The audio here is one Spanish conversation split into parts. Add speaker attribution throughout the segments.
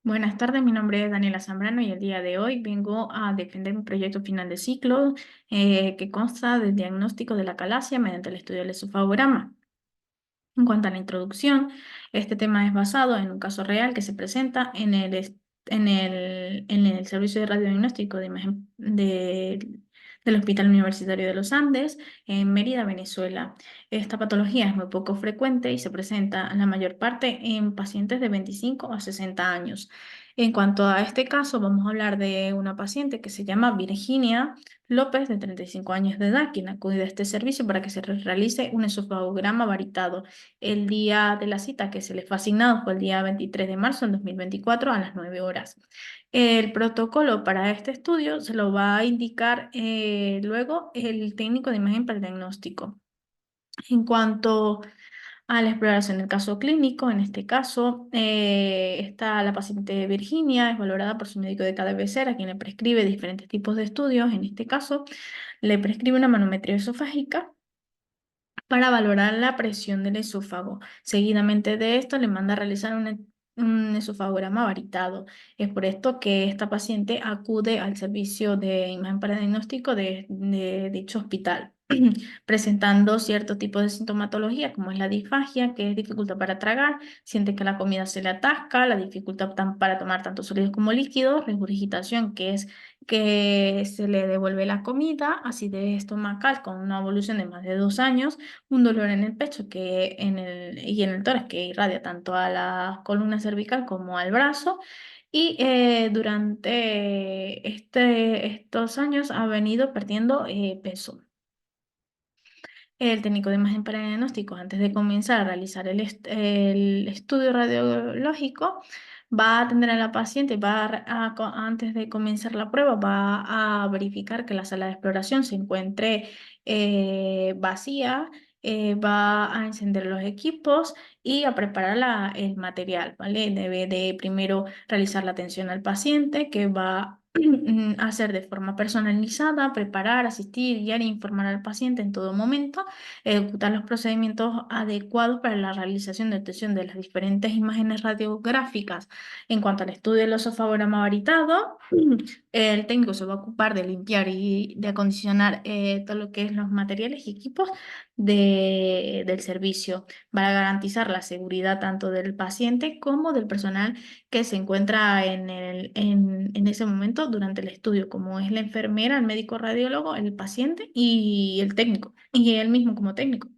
Speaker 1: Buenas tardes, mi nombre es Daniela Zambrano y el día de hoy vengo a defender mi proyecto final de ciclo que consta del diagnóstico de la calasia mediante el estudio del esofagograma. En cuanto a la introducción, este tema es basado en un caso real que se presenta en el servicio de radiodiagnóstico de imagen del Hospital Universitario de los Andes en Mérida, Venezuela. Esta patología es muy poco frecuente y se presenta en la mayor parte en pacientes de 25 a 60 años. En cuanto a este caso, vamos a hablar de una paciente que se llama Virginia López, de 35 años de edad, quien acude a este servicio para que se realice un esofagograma varitado. El día de la cita que se les fue asignado fue el día 23 de marzo del 2024 a las 9 horas. El protocolo para este estudio se lo va a indicar luego el técnico de imagen para el diagnóstico. En cuanto a la exploración del caso clínico, en este caso está la paciente Virginia, es valorada por su médico de cabecera, quien le prescribe diferentes tipos de estudios. En este caso, le prescribe una manometría esofágica para valorar la presión del esófago. Seguidamente de esto le manda a realizar un esofagograma varitado. Es por esto que esta paciente acude al servicio de imagen para diagnóstico de dicho hospital, presentando cierto tipo de sintomatología, como es la disfagia, que es dificultad para tragar, siente que la comida se le atasca, la dificultad para tomar tanto sólidos como líquidos, regurgitación, que es que se le devuelve la comida, acidez estomacal con una evolución de más de 2 años, un dolor en el pecho y en el tórax que irradia tanto a la columna cervical como al brazo. Y durante estos años ha venido perdiendo peso. El técnico de imagen para diagnóstico, antes de comenzar a realizar el estudio radiológico, va a atender a la paciente, antes de comenzar la prueba, va a verificar que la sala de exploración se encuentre vacía, va a encender los equipos y a preparar el material, ¿vale? Debe de primero realizar la atención al paciente, que va hacer de forma personalizada, preparar, asistir, guiar e informar al paciente en todo momento, ejecutar los procedimientos adecuados para la realización de obtención de las diferentes imágenes radiográficas. En cuanto al estudio del esofagograma varitado, el técnico se va a ocupar de limpiar y de acondicionar todo lo que es los materiales y equipos del servicio para garantizar la seguridad tanto del paciente como del personal que se encuentra en ese momento durante el estudio, como es la enfermera, el médico radiólogo, el paciente y el técnico, y él mismo como técnico.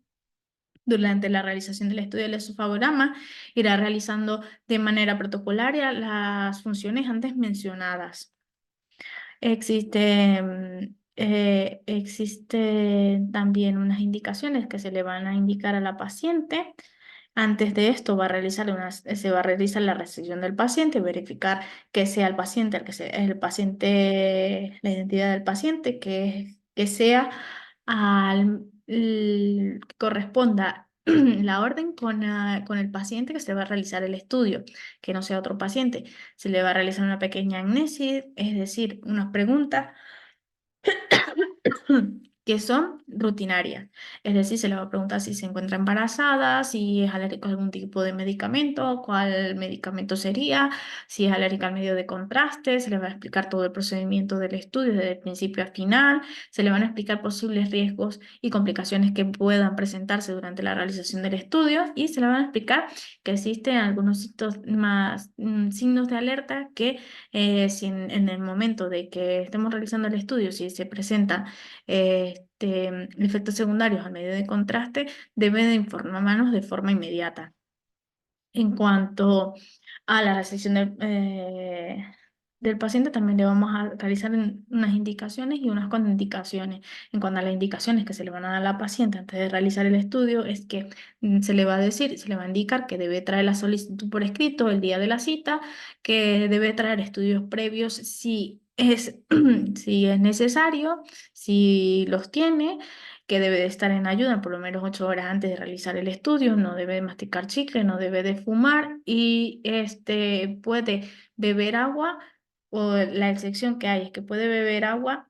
Speaker 1: Durante la realización del estudio del esofagograma, irá realizando de manera protocolaria las funciones antes mencionadas. Existen también unas indicaciones que se le van a indicar a la paciente. Antes de esto se va a realizar la recepción del paciente, verificar que sea el paciente, la identidad del paciente, que sea que corresponda la orden con el paciente que se va a realizar el estudio, que no sea otro paciente. Se le va a realizar una pequeña amnesis, es decir, unas preguntas que son rutinarias. Es decir, se le va a preguntar si se encuentra embarazada, si es alérgico a algún tipo de medicamento, cuál medicamento sería, si es alérgica al medio de contraste, se le va a explicar todo el procedimiento del estudio desde el principio al final, se le van a explicar posibles riesgos y complicaciones que puedan presentarse durante la realización del estudio y se le van a explicar que existen algunos signos de alerta que si en el momento de que estemos realizando el estudio, si se presenta efectos secundarios al medio de contraste, debe de informarnos de forma inmediata. En cuanto a la recepción del paciente, también le vamos a realizar unas indicaciones y unas contraindicaciones. En cuanto a las indicaciones que se le van a dar a la paciente antes de realizar el estudio, es que se le va a decir, se le va a indicar que debe traer la solicitud por escrito el día de la cita, que debe traer estudios previos si es necesario, si los tiene, que debe de estar en ayuda por lo menos 8 horas antes de realizar el estudio, no debe de masticar chicle, no debe de fumar y puede beber agua, o la excepción que hay es que puede beber agua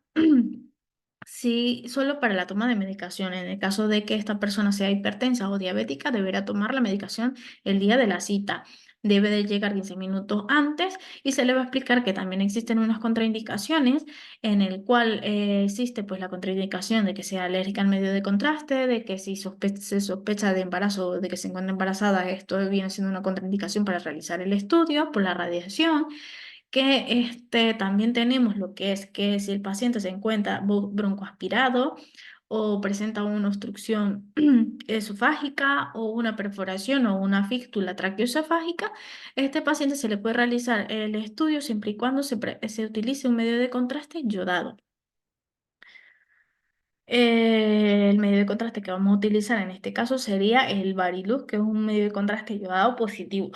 Speaker 1: sí, solo para la toma de medicación. En el caso de que esta persona sea hipertensa o diabética, deberá tomar la medicación el día de la cita. debe de llegar 15 minutos antes y se le va a explicar que también existen unas contraindicaciones en el cual existe pues la contraindicación de que sea alérgica al medio de contraste, de que si se sospecha de embarazo o de que se encuentra embarazada, esto viene siendo una contraindicación para realizar el estudio por la radiación, que también tenemos lo que es que si el paciente se encuentra broncoaspirado o presenta una obstrucción esofágica o una perforación o una fístula traqueoesofágica, este paciente se le puede realizar el estudio siempre y cuando se utilice un medio de contraste yodado. El medio de contraste que vamos a utilizar en este caso sería el Variluz, que es un medio de contraste yodado positivo.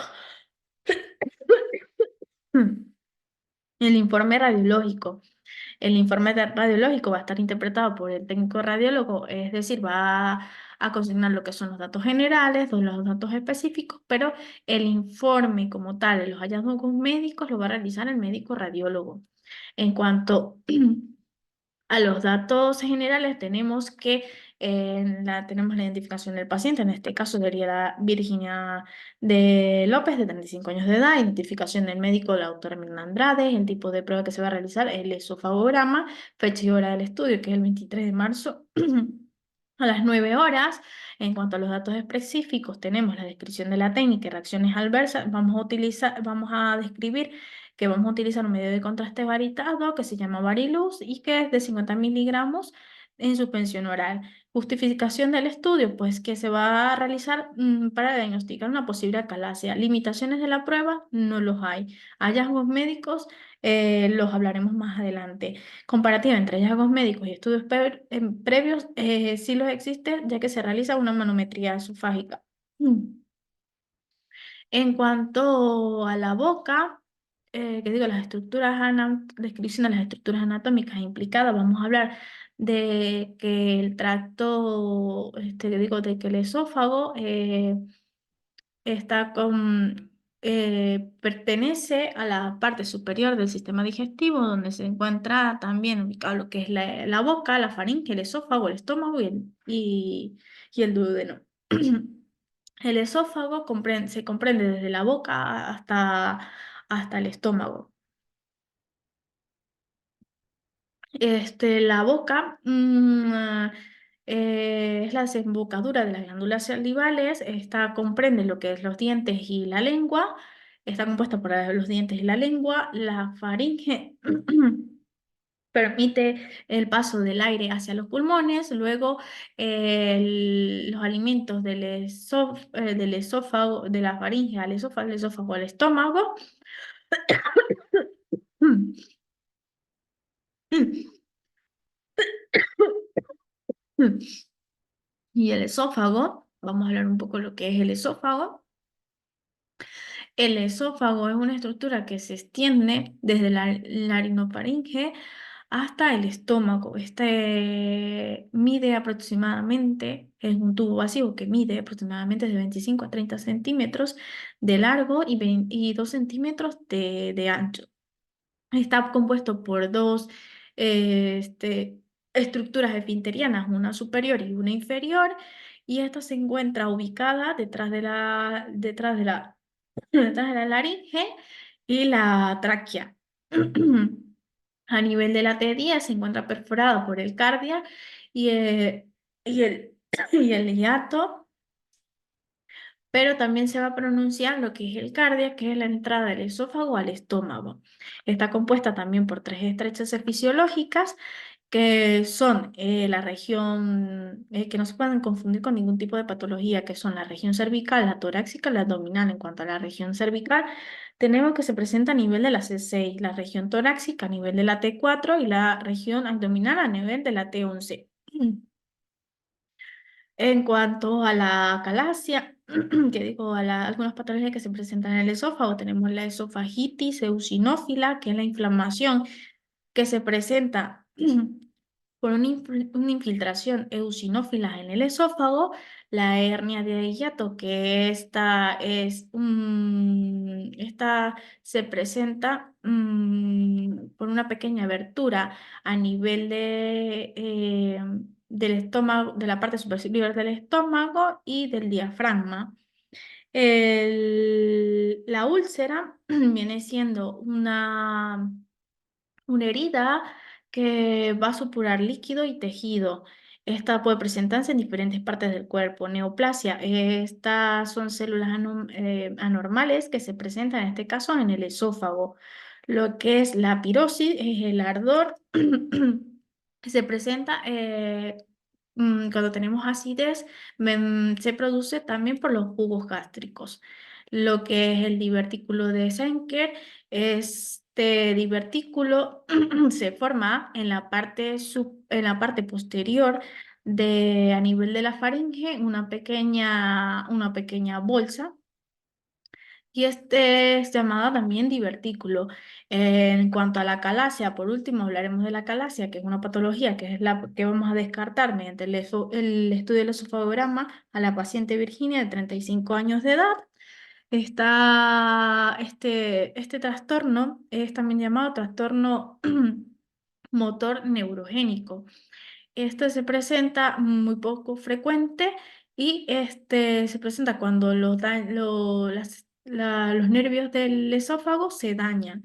Speaker 1: El informe radiológico. El radiológico va a estar interpretado por el técnico radiólogo, es decir, va a consignar lo que son los datos generales, los datos específicos, pero el informe como tal, de los hallazgos médicos, lo va a realizar el médico radiólogo. En cuanto a los datos generales, tenemos que tenemos la identificación del paciente, en este caso sería la Virginia de López, de 35 años de edad, identificación del médico, la doctora Mirna Andrade, el tipo de prueba que se va a realizar, el esofagograma, fecha y hora del estudio, que es el 23 de marzo. A las 9 horas, en cuanto a los datos específicos, tenemos la descripción de la técnica y reacciones adversas. Vamos a describir que vamos a utilizar un medio de contraste varitado que se llama Variluz y que es de 50 miligramos en suspensión oral. Justificación del estudio, pues que se va a realizar para diagnosticar una posible acalasia. Limitaciones de la prueba, no los hay. Hallazgos médicos, los hablaremos más adelante. Comparativa entre hallazgos médicos y estudios previos, sí los existe, ya que se realiza una manometría esofágica. En cuanto a la boca, que digo, descripción de las estructuras anatómicas implicadas, vamos a hablar de que el tracto, que digo, de que el esófago pertenece a la parte superior del sistema digestivo, donde se encuentra también ubicado lo que es la boca, la faringe, el esófago, el estómago y el duodeno. El esófago se comprende desde la boca hasta el estómago. La boca es la desembocadura de las glándulas salivales, comprende lo que es los dientes y la lengua, está compuesta por los dientes y la lengua, la faringe permite el paso del aire hacia los pulmones, luego los alimentos del esófago, de la faringe al esófago al estómago. Y el esófago, vamos a hablar un poco de lo que es el esófago. El esófago es una estructura que se extiende desde la laringofaringe hasta el estómago. Mide aproximadamente, es un tubo vacío que mide aproximadamente de 25 a 30 centímetros de largo y 2 centímetros de ancho. Está compuesto por dos estructuras esfinterianas, una superior y una inferior, y esta se encuentra ubicada detrás de la laringe y la tráquea. A nivel de la T10 se encuentra perforado por el cardia y y el, y el hiato, pero también se va a pronunciar lo que es el cardia, que es la entrada del esófago al estómago. Está compuesta también por tres estrechas fisiológicas que son la región, que no se pueden confundir con ningún tipo de patología, que son la región cervical, la torácica y la abdominal. En cuanto a la región cervical, tenemos que se presenta a nivel de la C6, la región torácica a nivel de la T4 y la región abdominal a nivel de la T11. En cuanto a la calasia, que digo, algunas patologías que se presentan en el esófago, tenemos la esofagitis eosinófila, que es la inflamación que se presenta por una infiltración eosinófila en el esófago, la hernia de hiato, que esta se presenta por una pequeña abertura a nivel del estómago, de la parte superior del estómago y del diafragma. La la úlcera viene siendo una herida que va a supurar líquido y tejido. Esta puede presentarse en diferentes partes del cuerpo. Neoplasia, estas son células anormales que se presentan en este caso en el esófago. Lo que es la pirosis es el ardor que se presenta cuando tenemos acidez, se produce también por los jugos gástricos. Lo que es el divertículo de Schenker, este divertículo se forma en la parte, en la parte posterior a nivel de la faringe, una pequeña bolsa. Y este es llamado también divertículo. En cuanto a la calasia, por último hablaremos de la calasia, que es una patología que es la que vamos a descartar mediante el estudio del esofagograma a la paciente Virginia de 35 años de edad. Este trastorno es también llamado trastorno motor neurogénico. Este se presenta muy poco frecuente y se presenta cuando los nervios del esófago se dañan.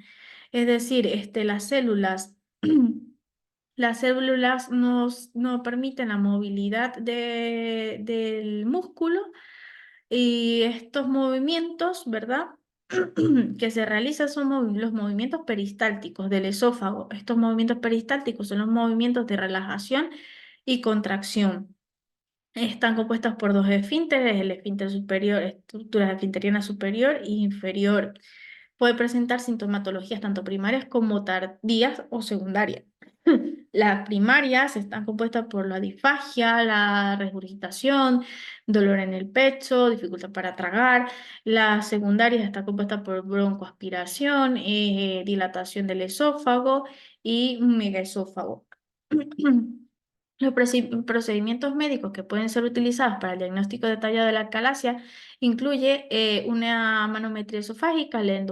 Speaker 1: Es decir, las células no permiten la movilidad del músculo y estos movimientos, ¿verdad? Que se realizan son los movimientos peristálticos del esófago. Estos movimientos peristálticos son los movimientos de relajación y contracción. Están compuestas por dos esfínteres, el esfínter superior, estructura esfinteriana superior e inferior. Puede presentar sintomatologías tanto primarias como tardías o secundarias. Las primarias están compuestas por la disfagia, la regurgitación, dolor en el pecho, dificultad para tragar. Las secundarias están compuestas por broncoaspiración, dilatación del esófago y un megaesófago. Los procedimientos médicos que pueden ser utilizados para el diagnóstico detallado de la alcalasia incluye una manometría esofágica, la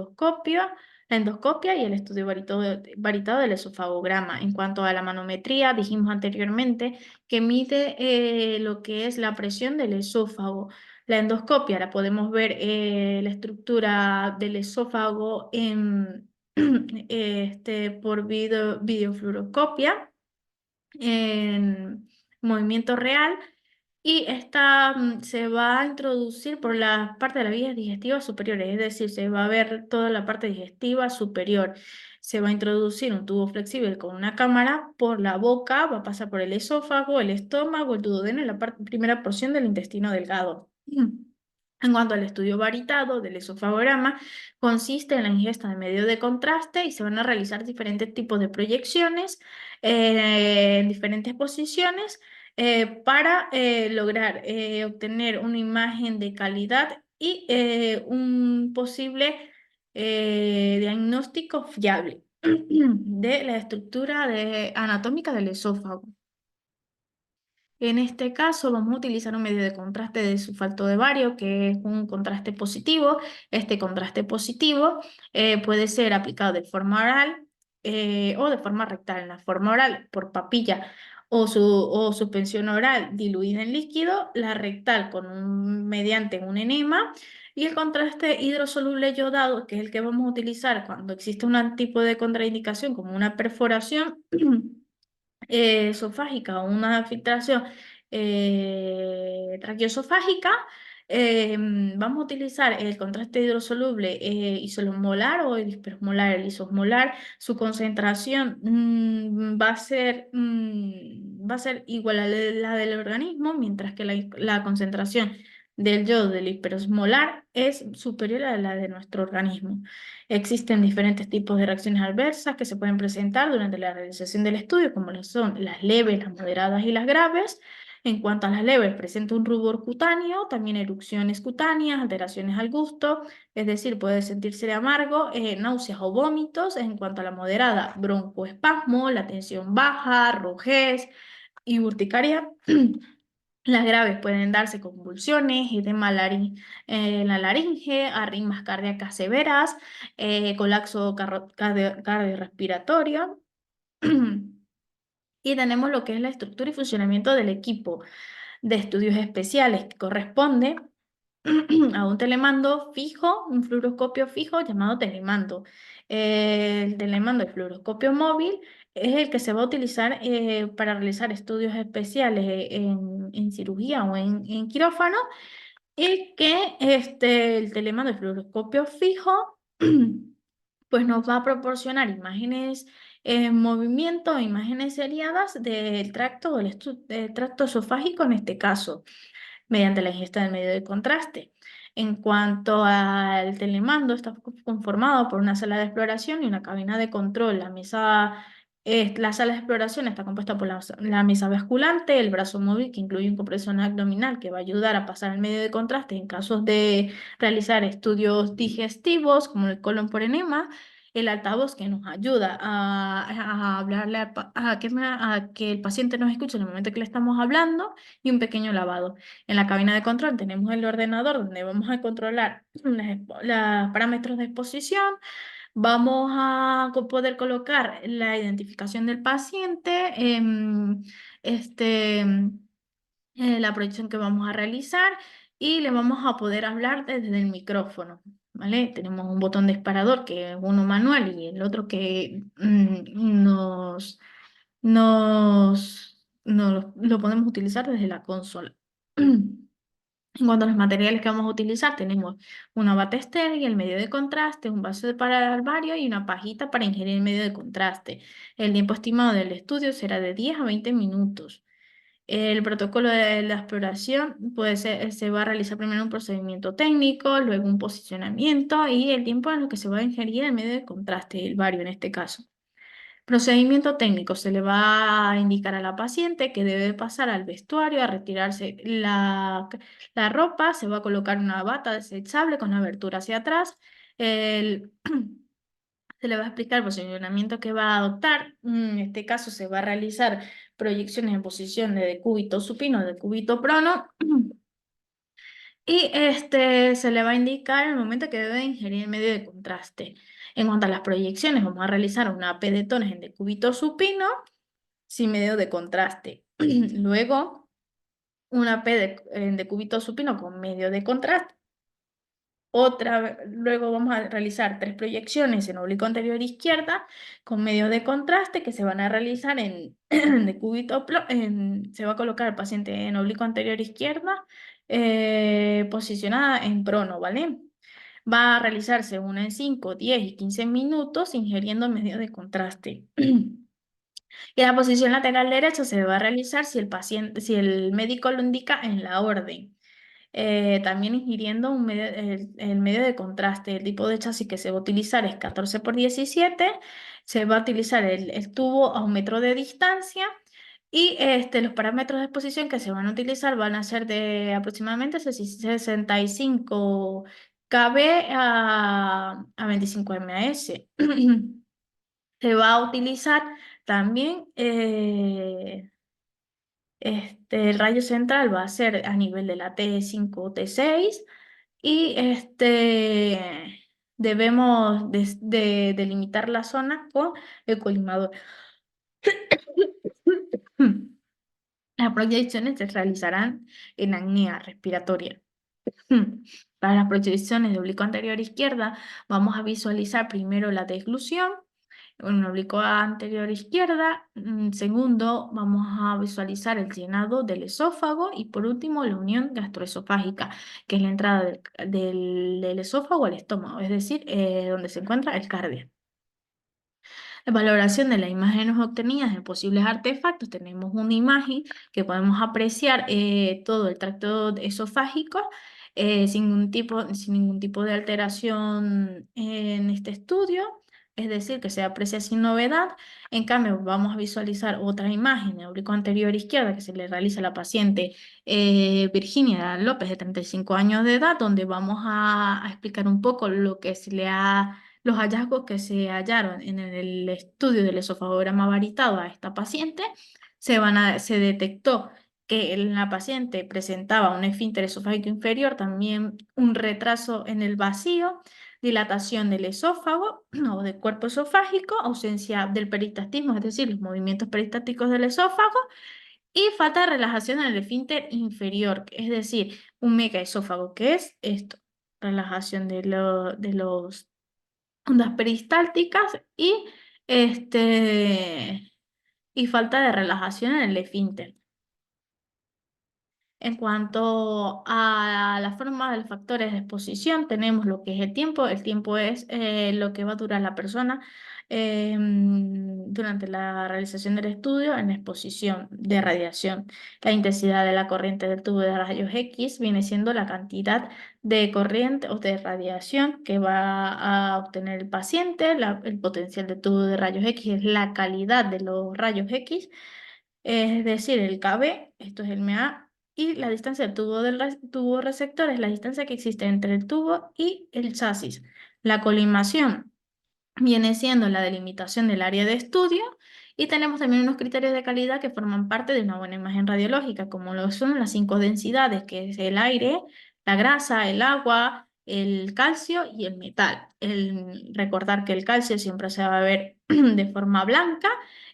Speaker 1: endoscopia y el estudio varitado del esofagograma. En cuanto a la manometría, dijimos anteriormente que mide lo que es la presión del esófago. La endoscopia la podemos ver la estructura del esófago por videofluoroscopia en movimiento real y esta se va a introducir por la parte de las vías digestivas superiores, es decir, se va a ver toda la parte digestiva superior. Se va a introducir un tubo flexible con una cámara por la boca, va a pasar por el esófago, el estómago, el duodeno y la primera porción del intestino delgado. En cuanto al estudio varitado del esofagograma, consiste en la ingesta de medios de contraste y se van a realizar diferentes tipos de proyecciones en diferentes posiciones para lograr obtener una imagen de calidad y un posible diagnóstico fiable de la estructura anatómica del esófago. En este caso vamos a utilizar un medio de contraste de sulfato de bario, que es un contraste positivo. Este contraste positivo puede ser aplicado de forma oral o de forma rectal. En la forma oral por papilla o suspensión oral diluida en líquido, la rectal mediante un enema y el contraste hidrosoluble yodado, que es el que vamos a utilizar cuando existe un tipo de contraindicación como una perforación esofágica o una filtración traqueosofágica, vamos a utilizar el contraste hidrosoluble isosmolar o el hiperosmolar. El isosmolar, su concentración va a ser igual a la del organismo, mientras que la concentración del yodo del hiperosmolar es superior a la de nuestro organismo. Existen diferentes tipos de reacciones adversas que se pueden presentar durante la realización del estudio, como lo son las leves, las moderadas y las graves. En cuanto a las leves, presenta un rubor cutáneo, también erupciones cutáneas, alteraciones al gusto, es decir, puede sentirse amargo, náuseas o vómitos. En cuanto a la moderada, broncoespasmo, la tensión baja, rojez y urticaria. Las graves pueden darse convulsiones, edema en la laringe, arritmias cardíacas severas, colapso cardiorrespiratorio. Y tenemos lo que es la estructura y funcionamiento del equipo de estudios especiales que corresponde a un telemando fijo, un fluoroscopio fijo llamado telemando. El telemando, el fluoroscopio móvil, es el que se va a utilizar para realizar estudios especiales en cirugía o en quirófano, y que el telemando, el fluoroscopio fijo, pues nos va a proporcionar imágenes en movimiento, imágenes seriadas del tracto, del tracto esofágico en este caso mediante la ingesta del medio de contraste. En cuanto al telemando, está conformado por una sala de exploración y una cabina de control. La sala de exploración está compuesta por la mesa basculante, el brazo móvil que incluye un compresor abdominal que va a ayudar a pasar el medio de contraste en casos de realizar estudios digestivos como el colon por enema, el altavoz que nos ayuda a hablarle a que el paciente nos escuche en el momento que le estamos hablando, y un pequeño lavado. En la cabina de control tenemos el ordenador donde vamos a controlar los parámetros de exposición. Vamos a poder colocar la identificación del paciente, este, la proyección que vamos a realizar, y le vamos a poder hablar desde el micrófono. ¿Vale? Tenemos un botón disparador que es uno manual y el otro que lo podemos utilizar desde la consola. En cuanto a los materiales que vamos a utilizar, tenemos una bata estéril, el medio de contraste, un vaso para el barrio y una pajita para ingerir el medio de contraste. El tiempo estimado del estudio será de 10 a 20 minutos. El protocolo de la exploración se va a realizar primero un procedimiento técnico, luego un posicionamiento y el tiempo en el que se va a ingerir el medio de contraste, el bario en este caso. Procedimiento técnico: se le va a indicar a la paciente que debe pasar al vestuario a retirarse la ropa, se va a colocar una bata desechable con abertura hacia atrás. El- Se le va a explicar el posicionamiento que va a adoptar. En este caso se va a realizar proyecciones en posición de decúbito supino, decúbito prono. Y se le va a indicar el momento que debe ingerir el medio de contraste. En cuanto a las proyecciones, vamos a realizar una P de tones en decúbito supino sin medio de contraste. Luego, una en decúbito supino con medio de contraste. Luego vamos a realizar 3 proyecciones en oblicuo anterior izquierda con medio de contraste que se van a realizar en se va a colocar al paciente en oblicuo anterior izquierda, posicionada en prono, ¿vale? Va a realizarse una en 5, 10 y 15 minutos ingiriendo medio de contraste. Y la posición lateral derecha se va a realizar si el médico lo indica en la orden. También ingiriendo el medio de contraste. El tipo de chasis que se va a utilizar es 14 por 17. Se va a utilizar el tubo a 1 metro de distancia. Y los parámetros de exposición que se van a utilizar van a ser de aproximadamente 65 kb a 25 ms. Se va a utilizar también el rayo central va a ser a nivel de la T5 o T6, y debemos delimitar la zona con el colimador. Las proyecciones se realizarán en apnea respiratoria. Para las proyecciones de oblicuo anterior izquierda, vamos a visualizar primero la deglución, un oblicuo anterior izquierda. Segundo, vamos a visualizar el llenado del esófago y por último la unión gastroesofágica, que es la entrada del esófago al estómago, es decir, donde se encuentra el cardio. La valoración de las imágenes obtenidas de posibles artefactos: tenemos una imagen que podemos apreciar todo el tracto esofágico sin ningún tipo de alteración en este estudio, es decir, que se aprecia sin novedad. En cambio, vamos a visualizar otra imagen de oblicuo anterior izquierda que se le realiza a la paciente Virginia López, de 35 años de edad, donde vamos a explicar un poco los hallazgos que se hallaron en el estudio del esofagograma varitado a esta paciente. Se detectó que la paciente presentaba un esfínter esofágico inferior, también un retraso en el vacío, dilatación del esófago o del cuerpo esofágico, ausencia del peristaltismo, es decir, los movimientos peristáticos del esófago, Y falta de relajación en el esfínter inferior, es decir, un megaesófago, que es esto, relajación de los ondas peristálticas este, y falta de relajación en el esfínter. En cuanto a la forma de los factores de exposición, tenemos lo que es el tiempo. El tiempo es lo que va a durar la persona durante la realización del estudio en la exposición de radiación. La intensidad de la corriente del tubo de rayos X viene siendo la cantidad de corriente o de radiación que va a obtener el paciente. El potencial del tubo de rayos X es la calidad de los rayos X, es decir, el KB, esto es el MA, y la distancia del tubo tubo receptor es la distancia que existe entre el tubo y el chasis. La colimación viene siendo la delimitación del área de estudio, y tenemos también unos criterios de calidad que forman parte de una buena imagen radiológica, como lo son las 5 densidades, que es el aire, la grasa, el agua, el calcio y el metal. Recordar que el calcio siempre se va a ver de forma blanca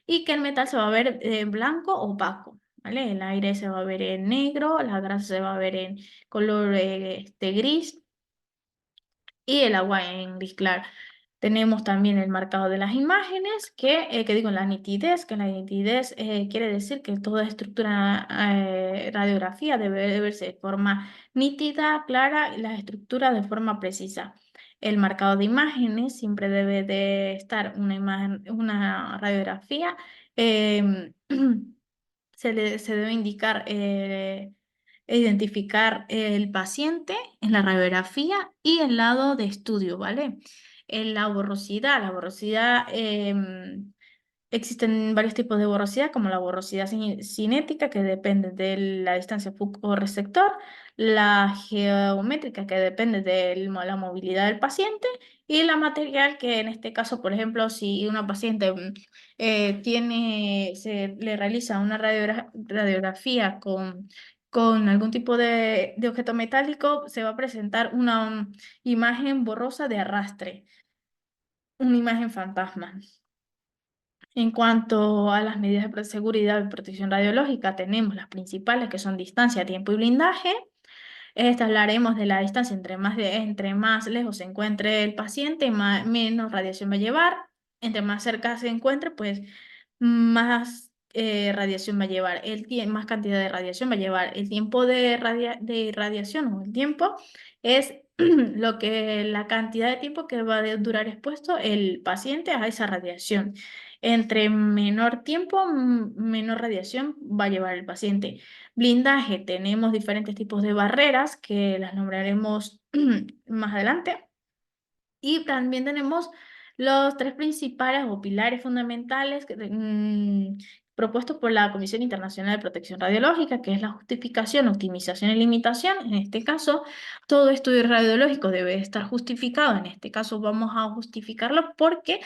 Speaker 1: y que el metal se va a ver blanco o opaco. ¿Vale? El aire se va a ver en negro, la grasa se va a ver en color gris, y el agua en gris claro. Tenemos también el marcado de las imágenes, que digo, la nitidez, que la nitidez quiere decir que toda estructura radiografía debe de verse de forma nítida, clara, y las estructuras de forma precisa. El marcado de imágenes siempre debe de estar una imagen, una radiografía. em, se debe indicar e identificar el paciente en la radiografía y el lado de estudio, ¿vale? En la borrosidad, existen varios tipos de borrosidad, como la borrosidad cinética, que depende de la distancia foco-receptor, la geométrica, que depende de la movilidad del paciente, y la material, que en este caso, por ejemplo, si una paciente se le realiza una radiografía con algún tipo de objeto metálico, se va a presentar una imagen borrosa de arrastre, una imagen fantasma. En cuanto a las medidas de seguridad y protección radiológica, tenemos las principales, que son distancia, tiempo y blindaje. Esta hablaremos de la distancia. Entre más lejos se encuentre el paciente, menos radiación va a llevar. Entre más cerca se encuentre, pues más radiación va a llevar. Más cantidad de radiación va a llevar. El tiempo de radiación, o el tiempo, es la cantidad de tiempo que va a durar expuesto el paciente a esa radiación. Entre menor tiempo, menor radiación va a llevar el paciente. Blindaje, tenemos diferentes tipos de barreras que las nombraremos más adelante. Y también tenemos los tres principales o pilares fundamentales propuestos por la Comisión Internacional de Protección Radiológica, que es la justificación, optimización y limitación. En este caso, todo estudio radiológico debe estar justificado. En este caso, vamos a justificarlo porque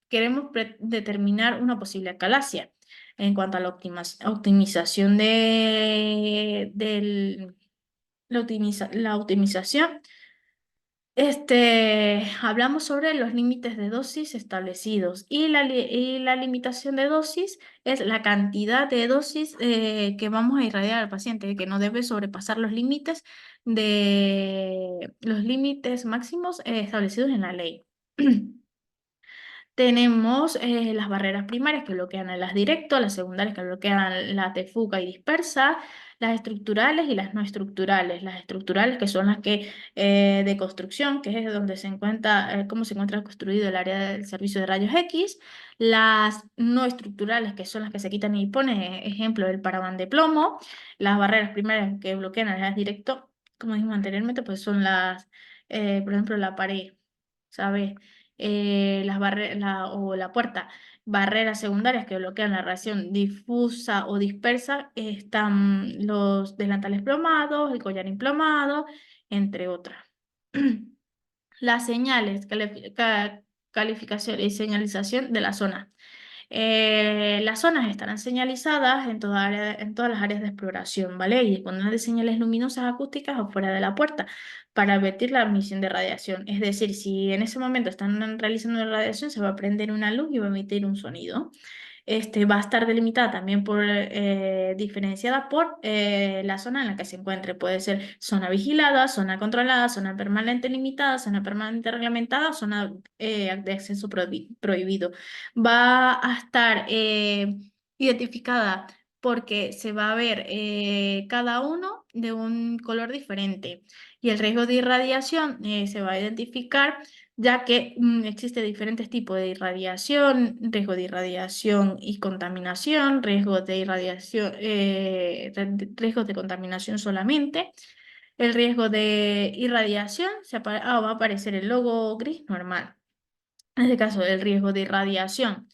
Speaker 1: queremos determinar una posible acalasia. En cuanto a la optimización la optimización, hablamos sobre los límites de dosis establecidos, y la limitación de dosis es la cantidad de dosis que vamos a irradiar al paciente, que no debe sobrepasar los límites máximos establecidos en la ley. Tenemos las barreras primarias, que bloquean el haz directo, las secundarias, que bloquean la fuga y dispersa, las estructurales y las no estructurales. Las estructurales, que son las que de construcción, que es donde se encuentra, cómo se encuentra construido el área del servicio de rayos X. Las no estructurales, que son las que se quitan y ponen, ejemplo, el paraban de plomo. Las barreras primarias que bloquean el haz directo, como dijimos anteriormente, pues son por ejemplo, la pared, ¿sabes? O la puerta. Barreras secundarias que bloquean la radiación difusa o dispersa, están los delantales plomados, el collar implomado, entre otras. Las señales, calificación y señalización de la zona. Las zonas estarán señalizadas en todas las áreas de exploración, ¿vale? Y dispondrán de señales luminosas acústicas afuera de la puerta para advertir la emisión de radiación. Es decir, si en ese momento están realizando la radiación, se va a prender una luz y va a emitir un sonido. va a estar delimitada también diferenciada por la zona en la que se encuentre. Puede ser zona vigilada, zona controlada, zona permanente limitada, zona permanente reglamentada, zona de acceso prohibido. Va a estar identificada porque se va a ver cada uno de un color diferente y el riesgo de irradiación se va a identificar ya que existe diferentes tipos de irradiación, riesgo de irradiación y contaminación, riesgo de irradiación, riesgos de contaminación solamente. El riesgo de irradiación va a aparecer el logo gris normal. En este caso, el riesgo de irradiación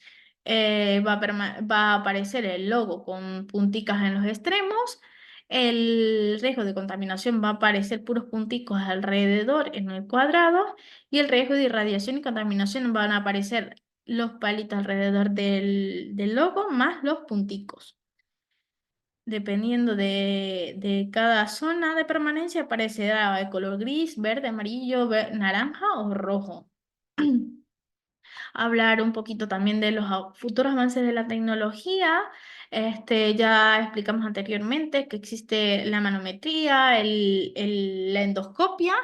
Speaker 1: va a aparecer el logo con punticas en los extremos. El riesgo de contaminación va a aparecer puros punticos alrededor en el cuadrado. Y el riesgo de irradiación y contaminación van a aparecer los palitos alrededor del logo más los punticos. Dependiendo de cada zona de permanencia, aparecerá de color gris, verde, amarillo, naranja o rojo. Hablar un poquito también de los futuros avances de la tecnología. Ya explicamos anteriormente que existe la manometría, la endoscopia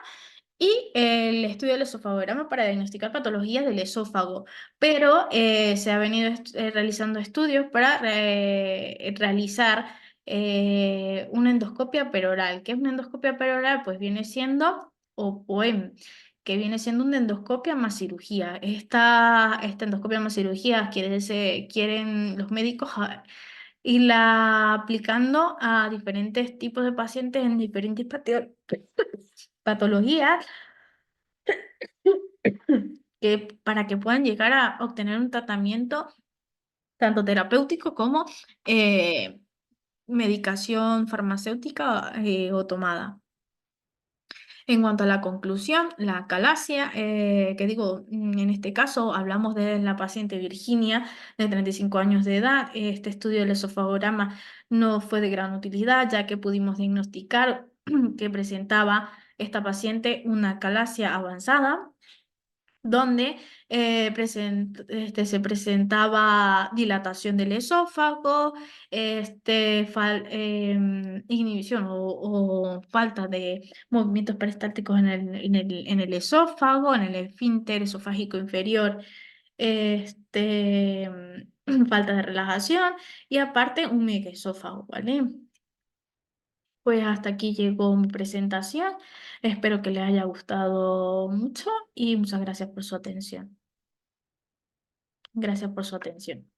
Speaker 1: y el estudio del esofagograma para diagnosticar patologías del esófago. Pero se ha venido realizando estudios para realizar una endoscopia peroral. ¿Qué es una endoscopia peroral? Pues viene siendo, o POEM, que viene siendo una endoscopia más cirugía. Esta endoscopia más cirugía quieren los médicos irla aplicando a diferentes tipos de pacientes en diferentes patologías para que puedan llegar a obtener un tratamiento tanto terapéutico como eh, medicación farmacéutica o tomada. En cuanto a la conclusión, la acalasia, que digo, en este caso hablamos de la paciente Virginia de 35 años de edad. Este estudio del esofagograma no fue de gran utilidad ya que pudimos diagnosticar que presentaba esta paciente una acalasia avanzada donde se presentaba dilatación del esófago, inhibición o falta de movimientos peristálticos en el esófago, en el esfínter esofágico inferior, falta de relajación y aparte un megaesófago, ¿vale? Pues hasta aquí llegó mi presentación. Espero que les haya gustado mucho y muchas gracias por su atención. Gracias por su atención.